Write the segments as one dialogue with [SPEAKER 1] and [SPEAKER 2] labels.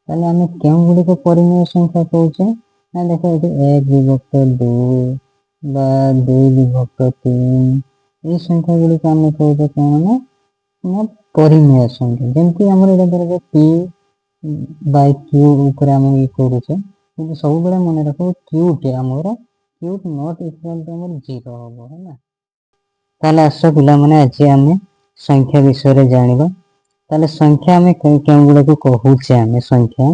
[SPEAKER 1] তাহলে আমি কেଉଁ গুড়িক परिमेय संख्या कहूचे ना देखो ये 1 विभक्त 2 बा 2 विभक्त 3 ये संख्या गुड़िक आम कहूचे कौन ना परिमेय संख्या जमती आम धर p by q ऊपर आम ये करूचे कि सब बेले मन रख q टे आमर q नॉट इक्वल टू आमर 0 हम है ना। ताले आस पिला माने आज आम संख्या विषय रे जानिबा। ताले संख्या आम केउं गुड़ा को कहूचे आम संख्या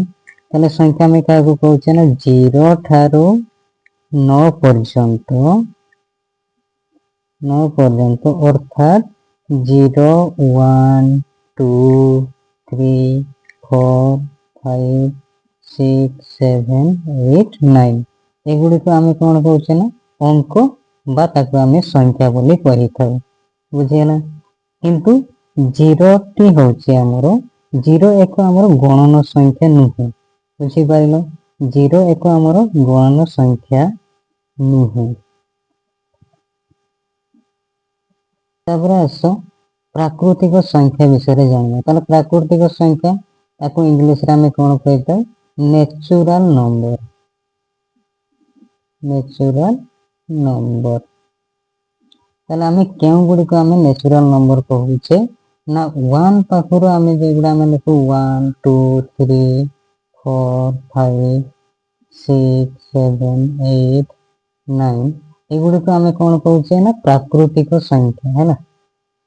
[SPEAKER 1] ताले संख्या आम क्या कहूचे ना 0 ठारू 9 पर्यंत अर्थात 0 1 2 3 4 5 6 7 8 9 एगुड़ी को आम कौन कहूचे ना अंक बा ताको आम संख्या बोली कही था बुझीगला। किंतु 0 टी होची हमर 0 एक हमर गणन संख्या नुहे बुझी पाइलो 0 एक हमर गणन संख्या नुहे। तापर आस प्राकृतिक संख्या विषय जानिबा। ताले प्राकृतिक संख्या ताको इंग्लिश रे हम कोन कहता नेचुरल नंबर ताले आम केउं गुड़ी को आम नेचुरल नंबर कहूचे ना 1 पाखर आम जेगुड़ा आम लिखु 1 2 3 4 5 6 7 8 9 एगुड़ी को आम कौन कहूचे ना प्राकृतिक संख्या है ना।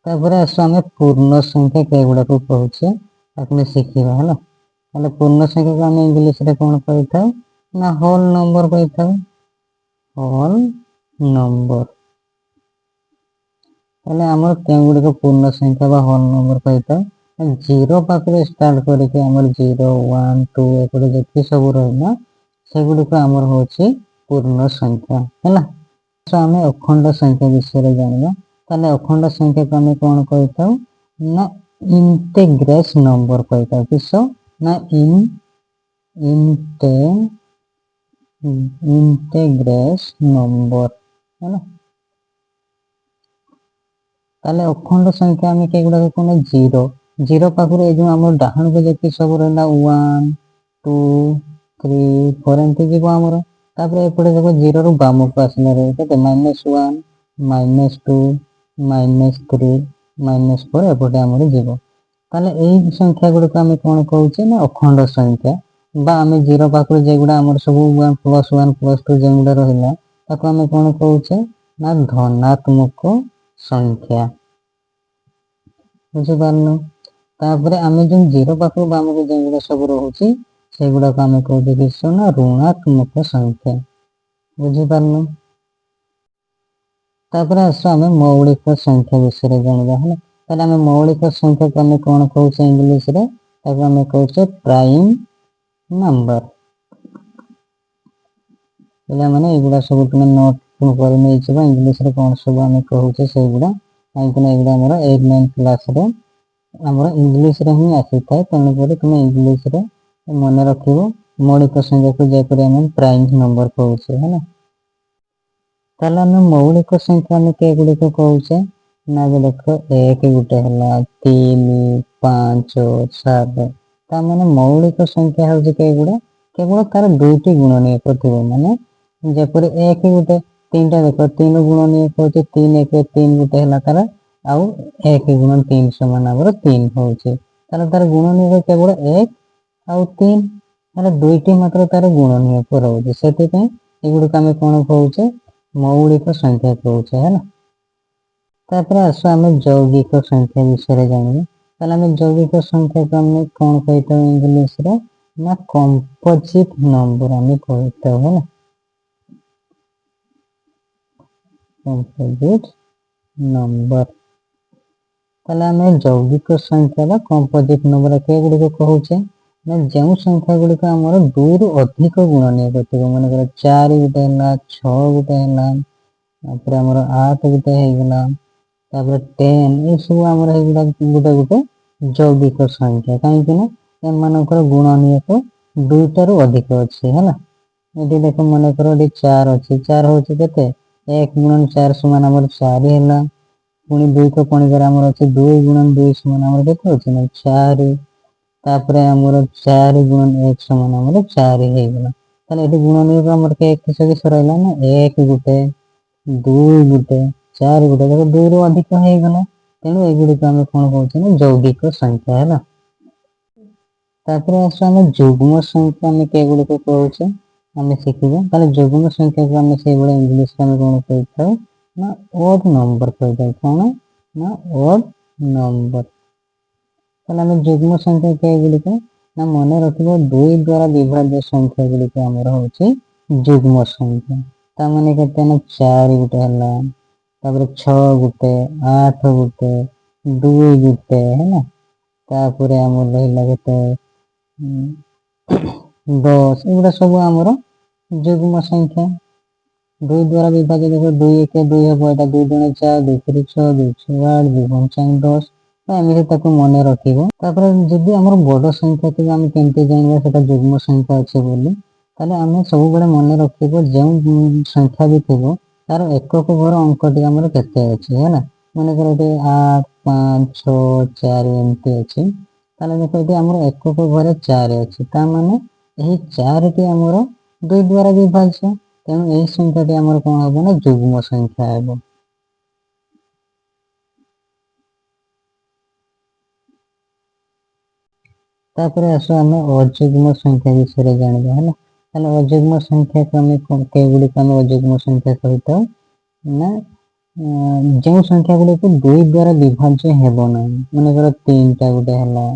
[SPEAKER 1] तापर आस आम पूर्ण संख्या के गुड़ा को कहूचे ताको शिखिबा है ना। ताले पूर्ण संख्या को आम इंग्लिश रे कौन कहि था ना होल नंबर कहि था होल नंबर। ताले हमर केउं गुड़ी को पूर्ण संख्या बा होल नंबर कहि था 0 पाखरे स्टार्ट करके हमर 0 1 2 एकोडे जेति सब रहना से गुड़ी को हमर होची पूर्ण संख्या है ना। तो आम अखंड संख्या विषय रे जानिबा। ताले अखंड संख्या को आम कोन कहि था ना इंटेग्रेस नंबर कहि था किसो ना इंटेग्रेस नंबर है ना। ताले अखंड संख्या आम के गुड़ा को 0 पाखरे ए जो हमर डाहन को जेति सब रहला 1 2 3 4 एंती जीवो हमर। तापर एपटे देखो 0 रु बाम को आसले रे केते -1 -2 -3 -4 एपटे हमर जीवो। ताले एई संख्या गुड़ा को आम कोन कहूचे ना अखंड संख्या बा आम 0 पाखरे जेगुड़ा हमर सब 1 + 2 जेगुड़ा रहला ताको आम कोन कहूचे ना धनात्मक संख्या बुझी पारनु। तापर आम जो 0 पाखरे बाम को जेगुड़ा सब रहउची से गुड़ा को आम कहूचे किसो ना ऋणात्मक संख्या बुझी पारनु। तापर आस आम मौलिक संख्या विषय रे जानिबा है ना। ताले आम मौलिक संख्या को आम कोन कहूचे इंग्लिश रे ताको आम कहूचे प्राइम नंबर। पिला माने एगुड़ा सब तुम नोट कर नै छिबा इंग्लिश रे कोन सब आम कहूचे से गुड़ा काईकना एगुड़ा हमर 8 9 क्लास रे हमर इंग्लिश रे ही आसी थाए तने पर तुम इंग्लिश रे मन रखिबो मौलिक संख्या को जे पर हम प्राइम नंबर कहूचे है ना। ताले हम मौलिक संख्या में के गुड़ी को कहूचे ना देखो 1 गुटे हला 3 5 7 ता माने मौलिक संख्या हो जे के गुड़ा केवल तार दुईटी गुणनीय थिबो माने जे पर 1 गुटे 3टा देखो 3 गुणनीय होचे 3 1 3 गुटे हला तार आउ 1 गुणन 3 समान हमर 3 होचे तार तार गुणनीय केवल 1 आउ 3 तार दुईटी मात्र तार गुणनीय पर होचे सेति पे एगुडी का हम कोन कहूचे मौलिक संख्या कहूचे है ना। तापर आसो आम यौगिक संख्या विषय रे जानिबा। ताले हम यौगिक संख्या को हम कोन कहता इंग्लिश रे ना कंपोजिट नंबर हम कहता है ना कंपोजिट नंबर। ताले हम यौगिक संख्या बा कंपोजिट नंबर के गुडी को कहूचे ना जो संख्या गुडी का हमर 2 रु अधिक गुणनीय होतिबो माने 4 गुटे हला 6 गुटे हला तापर हमर 8 गुटे हे गेला तापर 10 ए सब हमर हे गुडा गुटे गुटे यौगिक संख्या काई कि ना ए मानकर गुणनीय को 2 रु अधिक अछि है ना। एडी देखो माने करो 4 अछि 4 होछि केते 1 गुणन 4 समान हमर 4 हेला पुनी 2 को पुनी कर हमर अछि 2 गुणन 2 समान हमर केते अछि ना 4 तापर आमर 4 गुणन 1 समान आमर 4 हे गला ताले एठी गुणन को आमर के एक सदस्य रहला ना 1 गुटे 2 गुटे 4 गुटे देखो 2 रो अधिक हे गला तेनु एगुडी को हम कोन कहउछ ना यौगिक संख्या है ना। तापर आसे हम युग्म संख्या में केगुडी को कहउछ हम शिखिबा ताले युग्म संख्या को हम से बडे इंग्लिश में कोन कहउछ ना ओड नंबर कहउछ कोन ना ओड नंबर ताले हम युग्म संख्या केगुडी को ना मन रखिबो 2 द्वारा विभाज्य संख्या गुडी को हमर होछि युग्म संख्या ता माने केते ना 4 गुटे हला तापर 6 गुटे 8 गुटे 2 गुटे है ना तापर हमर रहिला केते 10 एगुडा सब हमर युग्म संख्या 2 द्वारा विभाज्य देखो 2 1 2 हबो एटा 2 गुणे 4 2 3 6 2 6 8 2 5 10 एमि ताको मन रखिबो तापर जदि हमर बड़ संख्या के हम केमते जानबा सेटा युग्म संख्या अछि बोली ताले हम सब बडे मन रखिबो जे संख्या भी थिबो तार एकक घर अंकटी हमर केते अछि है ना माने करे 8 5 6 4 एमते अछि ताले देखो एटी हमर एकक घर 4 अछि ता माने एही 4 टी हमर 2 द्वारा विभाज्य तेणु एही संख्याटी हमर कोन हबो ना युग्म संख्या हबो। तापर आसो हम अयुग्म संख्या विषय जानबा है ना ताले अयुग्म संख्या को हम केगुडी को हम अयुग्म संख्या कहतो ना जो संख्या गुडी को 2 द्वारा विभाज्य हेबो ना माने कर 3 टा गुटे हला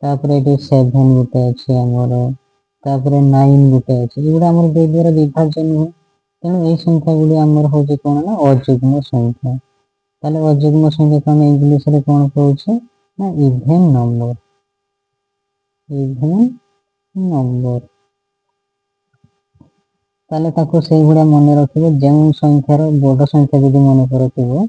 [SPEAKER 1] तापर एटी 7 गुटे अछि हमर तापर 9 गुटे अछि एगुडा हमर 2 द्वारा विभाज्य न तेणु एही संख्या गुडी हमर होजे कोन ना अयुग्म संख्या ताले अयुग्म संख्या को हम इंग्लिश रे कोन कहउछ ना इवन नंबर इवन नंबर ताले ताको सेही गुडा मन रखिबो जे संख्यार बड़ संख्या जदि मन करथिबो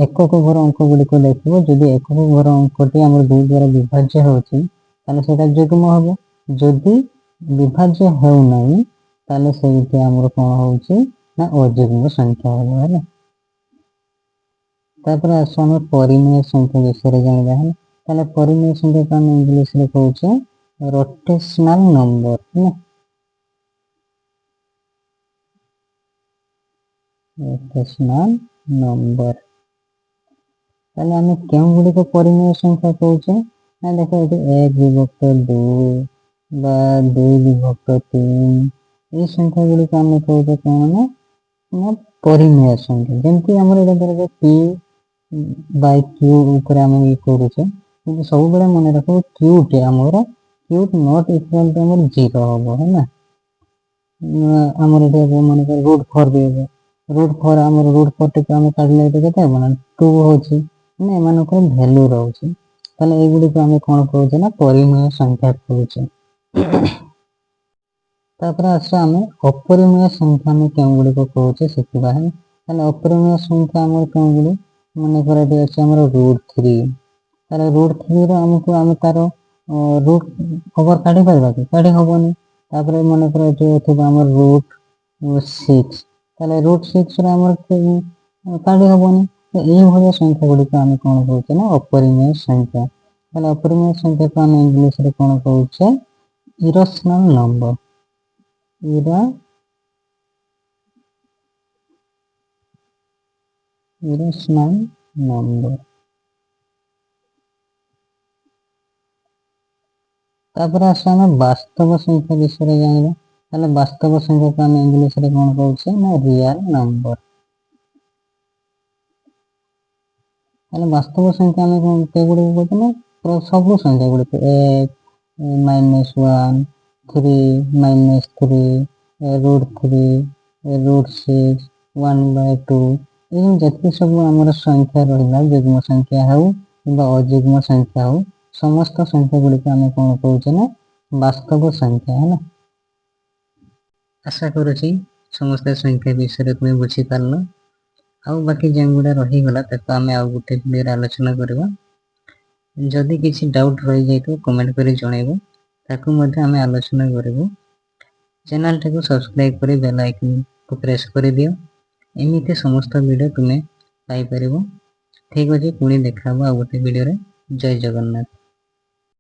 [SPEAKER 1] एकक घर अंक गुडी को देखिबो जदि एकक घर अंकटी हमर 2 द्वारा विभाज्य होछि ताले सेटा युग्म हबो जदि विभाज्य हेउ नाही ताले सेही हमर कोन होछि ना अयुग्म संख्या हबो है ना। तापर आसो हम परिमेय संख्या विषय जानबा है ताले परिमेय संख्या को हम इंग्लिश रे कहउछ रोटेशनल नंबर है ना रोटेशनल नंबर ताले हम केउ गुडी को परिमेय संख्या कहउछ ना देखो एटी 1 विभक्त 2 बा 2 विभक्त 3 ए संख्या गुडी को हम कहउछ कोन ना परिमेय संख्या जेंति हमर एटा धरबो p बाय q ऊपर हम ई करूछ किंतु सब बडे मन रखो q टे हमर q नॉट इक्वल टू हमर 0 हबो है ना हमर एटा मन कर √4 देबो √4 हमर √4 टे हम काढले एटा केते हबो ना 2 होछि ना एमान को वैल्यू रहउछि ताले ए गुडी को हम कोन कहउछ ना परिमेय संख्या कहउछ। तापर आसो हम अपरिमेय संख्या में केउ गुडी को कहउछ शिखिबा है ताले अपरिमेय संख्या हमर केउ गुडी माने करे अछि हमर √3 ताले √3 रो हमको हम तार रूट ओवर काढी परबा कि काढी हबोनी तापर माने करे अछि हमर √6 ताले √6 रो हमर काढी हबोनी तो एही भलिया संख्या गुडी को हम कोन कहउछ ना अपरिमेय संख्या ताले अपरिमेय संख्या को हम इंग्लिश रे कोन कहउछ इरेशनल नंबर इरेशनल नंबर। तापर आसो हम वास्तव संख्या विषय जानबा ताले वास्तव संख्या को हम इंग्लिश रे कोन कहउछ ना रियल नंबर ताले वास्तव संख्या में कोन केगुडी को कहउछ ना सब संख्या गुडी को 1 -1 3 -3 √3 √6 1/2 एही जति सब हमर संख्या रहिला युग्म संख्या हउ किबा अयुग्म संख्या हउ समस्त संख्या गुडी को हम कोन कहउछ ना वास्तव संख्या है ना। आशा करूची समस्त संख्या विषय तुम बुझी पारलो आउ बाकी जेंगुडा रही गला ताको हम आउ गुटे वीडियो आलोचना करबा जदि किछि डाउट रहि जाय तो कमेंट करी जणाइबो ताको मध्ये हम आलोचना करबो चैनल टाको सब्सक्राइब करी बेल आइकन को प्रेस करी दियो एमिते समस्त वीडियो तुमे पाई परिबो। ठीक अछि पुणी देखाबो आ गुटे वीडियो रे। जय जगन्नाथ।